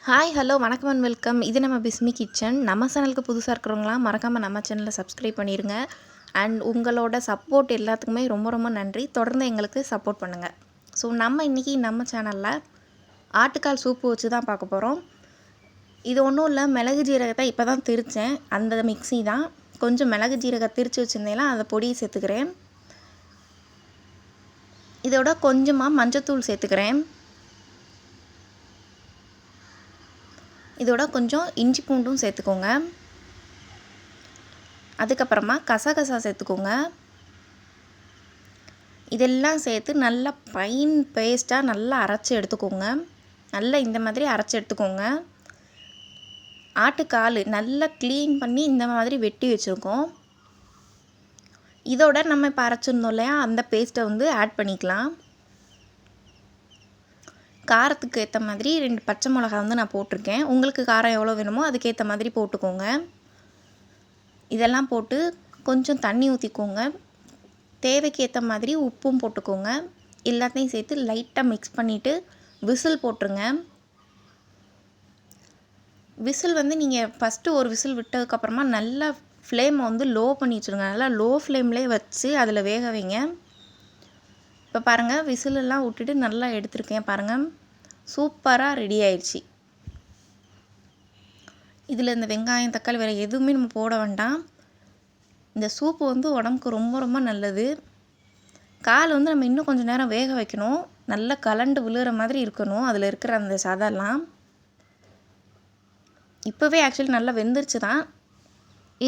Hi hello வணக்கம் and welcome. இது நம்ம பிஸ்மி கிச்சன். நம்ம சேனலுக்கு புதுசாக இருக்கிறவங்களாம் மறக்காமல் நம்ம சேனலை சப்ஸ்கிரைப் பண்ணிடுங்க. அண்ட் உங்களோட சப்போர்ட் எல்லாத்துக்குமே ரொம்ப ரொம்ப நன்றி. தொடர்ந்து எங்களுக்கு சப்போர்ட் பண்ணுங்கள். ஸோ நம்ம இன்றைக்கி நம்ம சேனலில் ஆட்டுக்கால் சூப்பு வச்சு தான் பார்க்க போகிறோம். இது ஒன்றும் இல்லை, மிளகு ஜீரகத்தை இப்போ தான் திரித்தேன். அந்த மிக்ஸி தான். கொஞ்சம் மிளகு ஜீரகம் திரித்து வச்சுருந்தேன்னா அதை பொடியை சேர்த்துக்கிறேன். இதோட கொஞ்சமாக மஞ்சத்தூள் சேர்த்துக்கிறேன். இதோட கொஞ்சம் இஞ்சி பூண்டும் சேர்த்துக்கோங்க. அதுக்கப்புறமா கசகசா சேர்த்துக்கோங்க. இதெல்லாம் சேர்த்து நல்லா ஃபைன் பேஸ்ட்டாக நல்லா அரைச்சி எடுத்துக்கோங்க. நல்லா இந்த மாதிரி அரைச்சி எடுத்துக்கோங்க. ஆட்டுக்கால் நல்லா க்ளீன் பண்ணி இந்த மாதிரி வெட்டி வச்சுருக்கோம். இதோட நம்ம இப்போ அரைச்சிருந்தோம் இல்லையா, அந்த பேஸ்ட்டை ஆட் பண்ணிக்கலாம். காரத்துக்கு ஏற்ற மாதிரி 2 பச்சை மிளகா நான் போட்டிருக்கேன். உங்களுக்கு காரம் எவ்வளோ வேணுமோ அதுக்கேற்ற மாதிரி போட்டுக்கோங்க. இதெல்லாம் போட்டு கொஞ்சம் தண்ணி ஊற்றிக்கோங்க. தேவைக்கு ஏற்ற மாதிரி உப்பும் போட்டுக்கோங்க. எல்லாத்தையும் சேர்த்து லைட்டாக மிக்ஸ் பண்ணிவிட்டு விசில் போட்டுருங்க. விசில் நீங்கள் ஃபஸ்ட்டு ஒரு விசில் விட்டதுக்கப்புறமா நல்லா ஃப்ளேமை லோ பண்ணி வச்சுருங்க. நல்லா லோ ஃப்ளேம்லேயே வச்சு அதில் வேக வைங்க. இப்போ பாருங்கள், விசிலெல்லாம் விட்டுட்டு நல்லா எடுத்துருக்கேன் பாருங்கள். சூப்பராக ரெடி ஆயிடுச்சு. இதில் இந்த வெங்காயம் தக்காளி வேறு எதுவுமே நம்ம போட வேண்டாம். இந்த சூப்பு உடம்புக்கு ரொம்ப ரொம்ப நல்லது. கால் நம்ம இன்னும் கொஞ்சம் நேரம் வேக வைக்கணும். நல்லா கலண்டு விழுகிற மாதிரி இருக்கணும் அதில் இருக்கிற அந்த சதெல்லாம். இப்போவே ஆக்சுவலி நல்லா வெந்துருச்சு தான்,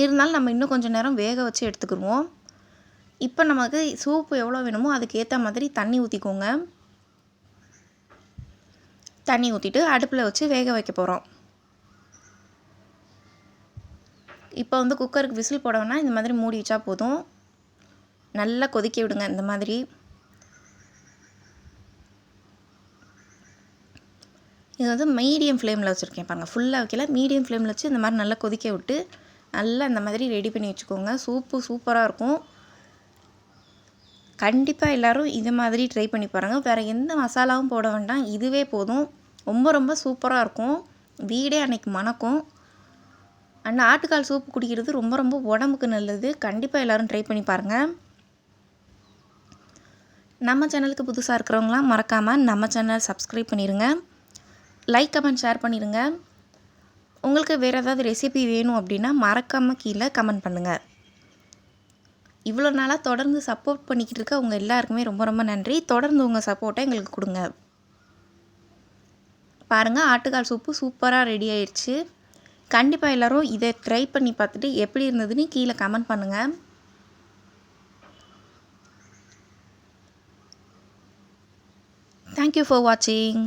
இருந்தாலும் நம்ம இன்னும் கொஞ்சம் நேரம் வேக வச்சு எடுத்துக்கிடுவோம். இப்போ நமக்கு சூப்பு எவ்வளோ வேணுமோ அதுக்கு ஏற்ற மாதிரி தண்ணி ஊற்றிக்கோங்க. தண்ணி ஊற்றிட்டு அடுப்பில் வச்சு வேக வைக்க போகிறோம். இப்போ குக்கருக்கு விசில் போட வேணால், இந்த மாதிரி மூடி வச்சா போதும். நல்லா கொதிக்க விடுங்க. இந்த மாதிரி இது மீடியம் ஃப்ளேமில் வச்சுருக்கேன் பாருங்கள். ஃபுல்லாக வைக்கல, மீடியம் ஃப்ளேமில் வச்சு இந்த மாதிரி நல்லா கொதிக்க விட்டு நல்லா இந்த மாதிரி ரெடி பண்ணி வச்சுக்கோங்க. சூப்பு சூப்பராக இருக்கும். கண்டிப்பாக எல்லோரும் இது மாதிரி ட்ரை பண்ணி பாருங்கள். வேறு எந்த மசாலாவும் போட வேண்டாம், இதுவே போதும். ரொம்ப ரொம்ப சூப்பராக இருக்கும். வீடே அன்றைக்கி மணக்கும். அண்ட் ஆட்டுக்கால் சூப்பு குடிக்கிறது ரொம்ப ரொம்ப உடம்புக்கு நல்லது. கண்டிப்பாக எல்லோரும் ட்ரை பண்ணி பாருங்கள். நம்ம சேனலுக்கு புதுசாக இருக்கிறவங்களாம் மறக்காமல் நம்ம சேனல் சப்ஸ்கிரைப் பண்ணிடுங்க. லைக் கமெண்ட் ஷேர் பண்ணிடுங்க. உங்களுக்கு வேறு ஏதாவது ரெசிபி வேணும் அப்படின்னா மறக்காமல் கீழே கமெண்ட் பண்ணுங்கள். இவ்வளோ நாளாக தொடர்ந்து சப்போர்ட் பண்ணிக்கிட்டு இருக்க உங்கள் எல்லாருக்குமே ரொம்ப ரொம்ப நன்றி. தொடர்ந்து உங்கள் சப்போர்ட்டை எங்களுக்கு கொடுங்க. பாருங்கள், ஆட்டுக்கால் சூப்பு சூப்பராக ரெடி ஆயிடுச்சு. கண்டிப்பாக எல்லோரும் இதை ட்ரை பண்ணி பார்த்துட்டு எப்படி இருந்ததுன்னு கீழே கமெண்ட் பண்ணுங்கள். தேங்க்யூ ஃபார் வாட்சிங்.